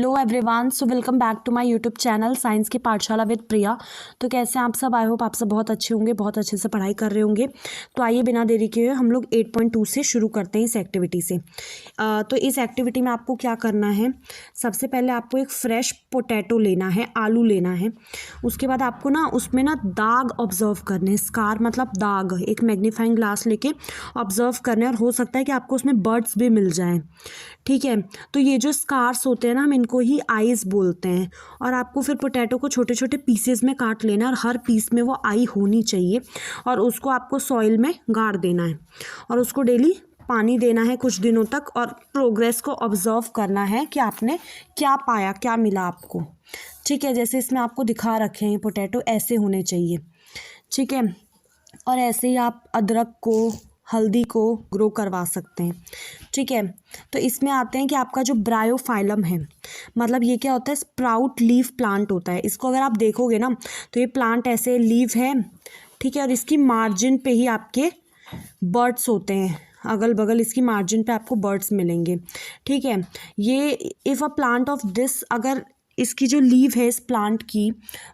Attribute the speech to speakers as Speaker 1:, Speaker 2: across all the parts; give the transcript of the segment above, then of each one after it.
Speaker 1: Hello everyone, so welcome back to my YouTube channel science की पाठशाला with प्रिया। तो कैसे हैं आप सब? आई होप आप सब बहुत अच्छे होंगे, बहुत अच्छे से पढ़ाई कर रहे होंगे। तो आइए बिना देरी किए हम लोग 8.2 से शुरू करते हैं इस एक्टिविटी से। तो इस एक्टिविटी में आपको क्या करना है, सबसे पहले आपको एक फ्रेश पोटैटो लेना है, आलू लेना है। उसके बाद आपको ना उसमें ना दाग ऑब्जर्व करने हैं, स्कार मतलब दाग। एक मैग्नीफाइंग ग्लास लेके ऑब्जर्व करने हैं और हो सकता है कि आपको उसमें बर्ड्स भी मिल जाएं। ठीक है, तो ये जो स्कार्स होते हैं ना, हम इनको ही आईज बोलते हैं। और आपको फिर पोटैटो को छोटे छोटे पीसेस में काट लेना है और हर पीस में वो आई होनी चाहिए और उसको आपको सॉइल में गाड़ देना है और उसको डेली पानी देना है कुछ दिनों तक और प्रोग्रेस को ऑब्जर्व करना है कि आपने क्या पाया, क्या मिला आपको। ठीक है, जैसे इसमें आपको दिखा रखे हैं पोटैटो ऐसे होने चाहिए। ठीक है, और ऐसे ही आप अदरक को, हल्दी को ग्रो करवा सकते हैं। ठीक है, तो इसमें आते हैं कि आपका जो ब्रायोफाइलम है, मतलब ये क्या होता है, स्प्राउट लीफ प्लांट होता है। इसको अगर आप देखोगे ना तो ये प्लांट ऐसे लीव है। ठीक है, और इसकी मार्जिन पे ही आपके बर्ड्स होते हैं, अगल बगल इसकी मार्जिन पे आपको बर्ड्स मिलेंगे। ठीक है, ये if a plant of this, अगर इसकी जो लीव है इस प्लांट की,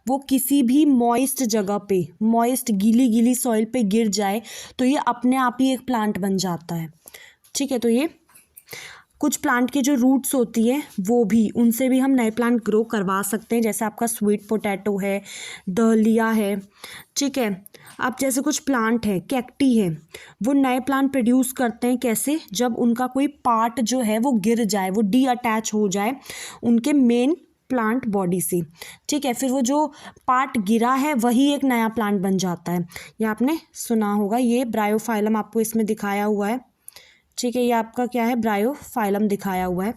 Speaker 1: वो किसी भी मॉइस्ट जगह पे, मॉइस्ट गीली गीली सॉइल पे गिर जाए तो ये अपने आप ही एक प्लांट बन जाता है। ठीक है, तो ये कुछ प्लांट के जो रूट्स होती है वो भी, उनसे भी हम नए प्लांट ग्रो करवा सकते हैं। जैसे आपका स्वीट पोटैटो है, डहलिया है। ठीक है, अब जैसे कुछ प्लांट है, कैक्टी है, वो नए प्लांट प्रोड्यूस करते हैं। कैसे? जब उनका कोई पार्ट जो है वो गिर जाए, वो डी अटैच हो जाए उनके मेन प्लांट बॉडी से। ठीक है, फिर वो जो पार्ट गिरा है वही एक नया प्लांट बन जाता है। ये आपने सुना होगा, ये ब्रायोफाइलम आपको इसमें दिखाया हुआ है। ठीक है, ये आपका क्या है, ब्रायोफाइलम दिखाया हुआ है।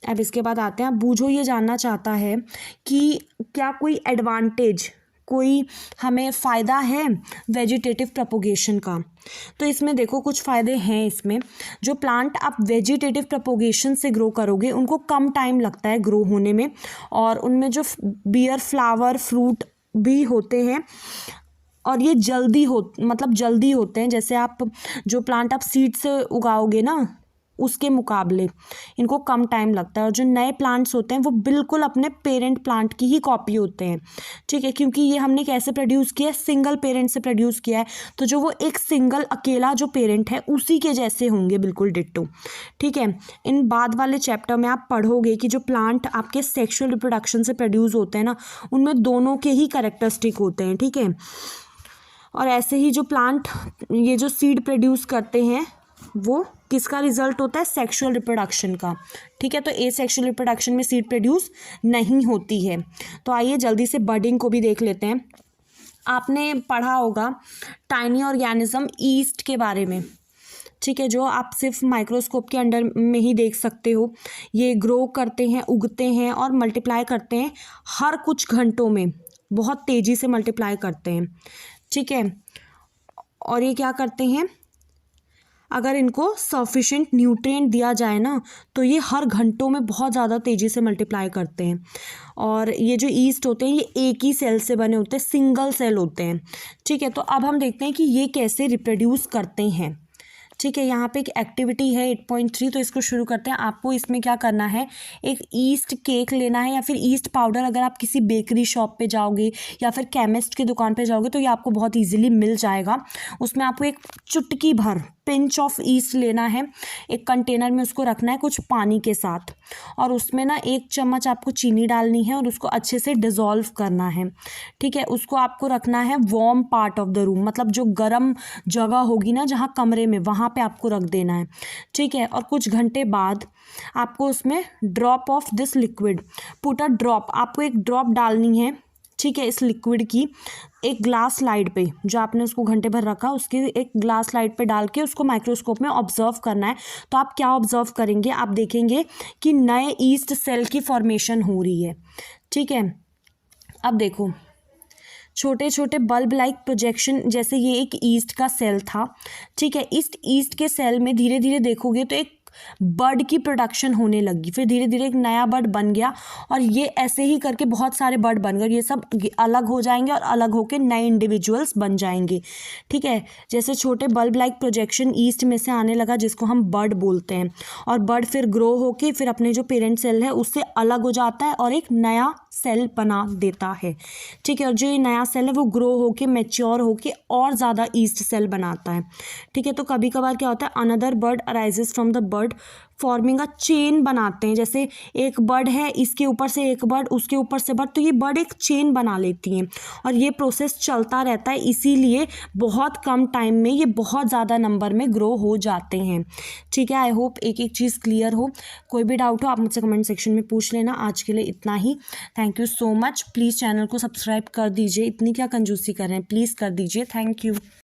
Speaker 1: अब इसके बाद आते हैं, अब बूझो ये जानना चाहता है कि क्या कोई एडवांटेज, कोई हमें फ़ायदा है वेजिटेटिव प्रोपोगेशन का। तो इसमें देखो कुछ फ़ायदे हैं इसमें। जो प्लांट आप वेजिटेटिव प्रोपोगेशन से ग्रो करोगे उनको कम टाइम लगता है ग्रो होने में, और उनमें जो बियर, फ्लावर, फ्रूट भी होते हैं और ये जल्दी होते हैं। जैसे आप जो प्लांट आप सीड से उगाओगे ना, उसके मुकाबले इनको कम टाइम लगता है। और जो नए प्लांट्स होते हैं वो बिल्कुल अपने पेरेंट प्लांट की ही कॉपी होते हैं। ठीक है, क्योंकि ये हमने कैसे प्रोड्यूस किया है, सिंगल पेरेंट से प्रोड्यूस किया है, तो जो वो एक सिंगल अकेला जो पेरेंट है उसी के जैसे होंगे, बिल्कुल डिट्टो। ठीक है, इन बाद वाले चैप्टर में आप पढ़ोगे कि जो प्लांट आपके सेक्सुअल रिप्रोडक्शन से प्रोड्यूस होते हैं ना, उनमें दोनों के ही कैरेक्टरिस्टिक होते हैं। ठीक है, और ऐसे ही जो प्लांट ये जो सीड प्रोड्यूस करते हैं वो किसका रिजल्ट होता है, सेक्सुअल रिप्रोडक्शन का। ठीक है, तो एसेक्सुअल रिप्रोडक्शन में सीड प्रोड्यूस नहीं होती है। तो आइए जल्दी से बडिंग को भी देख लेते हैं। आपने पढ़ा होगा टाइनी ऑर्गेनिज्म ईस्ट के बारे में। ठीक है, जो आप सिर्फ माइक्रोस्कोप के अंडर में ही देख सकते हो। ये ग्रो करते हैं, उगते हैं और मल्टीप्लाई करते हैं हर कुछ घंटों में, बहुत तेज़ी से मल्टीप्लाई करते हैं। ठीक है, और ये क्या करते हैं, अगर इनको सफिशिएंट न्यूट्रिएंट दिया जाए ना तो ये हर घंटों में बहुत ज़्यादा तेज़ी से मल्टीप्लाई करते हैं। और ये जो ईस्ट होते हैं ये एक ही सेल से बने होते हैं, सिंगल सेल होते हैं। ठीक है, तो अब हम देखते हैं कि ये कैसे रिप्रोड्यूस करते हैं। ठीक है, यहाँ पे एक एक्टिविटी है 8.3, तो इसको शुरू करते हैं। आपको इसमें क्या करना है, एक ईस्ट केक लेना है या फिर ईस्ट पाउडर। अगर आप किसी बेकरी शॉप पे जाओगे या फिर केमिस्ट की दुकान पे जाओगे तो ये आपको बहुत इजीली मिल जाएगा। उसमें आपको एक चुटकी भर, पिंच ऑफ ईस्ट लेना है, एक कंटेनर में उसको रखना है कुछ पानी के साथ, और उसमें ना 1 चम्मच आपको चीनी डालनी है और उसको अच्छे से डिज़ोल्व करना है। ठीक है, उसको आपको रखना है warm part of the room, मतलब जो गर्म जगह होगी ना जहाँ कमरे में, वहाँ पे आपको रख देना है। ठीक है, और कुछ घंटे बाद आपको उसमें drop of this liquid, put a drop, आपको एक ड्रॉप डालनी है। ठीक है, इस लिक्विड की एक ग्लास स्लाइड पे, जो आपने उसको घंटे भर रखा उसकी एक ग्लास स्लाइड पे डाल के उसको माइक्रोस्कोप में ऑब्जर्व करना है। तो आप क्या ऑब्जर्व करेंगे, आप देखेंगे कि नए ईस्ट सेल की फॉर्मेशन हो रही है। ठीक है, अब देखो छोटे छोटे बल्ब लाइक प्रोजेक्शन, जैसे ये एक ईस्ट का सेल था। ठीक है, इस ईस्ट के सेल में धीरे धीरे देखोगे तो एक बर्ड की प्रोडक्शन होने लगी। फिर धीरे धीरे एक नया बर्ड बन गया और ये ऐसे ही करके बहुत सारे बर्ड बन गए। ये सब अलग हो जाएंगे और अलग होकर नए इंडिविजुअल्स बन जाएंगे। ठीक है, जैसे छोटे बल्ब लाइक प्रोजेक्शन ईस्ट में से आने लगा जिसको हम बर्ड बोलते हैं, और बर्ड फिर ग्रो होके फिर अपने जो पेरेंट सेल है उससे अलग हो जाता है और एक नया सेल बना देता है। ठीक है, और जो ये नया सेल है वो ग्रो होके मैच्योर होके और ज़्यादा ईस्ट सेल बनाता है। ठीक है, तो कभी कभार क्या होता है, another bird arises from the bird forming a chain बनाते हैं। जैसे एक बर्ड है, इसके ऊपर से एक बर्ड, उसके ऊपर से बर्ड, तो ये बर्ड एक चेन बना लेती हैं और ये प्रोसेस चलता रहता है। इसीलिए बहुत कम टाइम में ये बहुत ज़्यादा नंबर में ग्रो हो जाते हैं। ठीक है, आई होप एक एक चीज़ क्लियर हो। कोई भी डाउट हो आप मुझसे कमेंट सेक्शन में पूछ लेना। आज के लिए इतना ही। Thank you so much. Please channel को सब्सक्राइब कर दीजिए। इतनी क्या कंजूसी कर रहे हैं, प्लीज़ कर दीजिए। Thank you.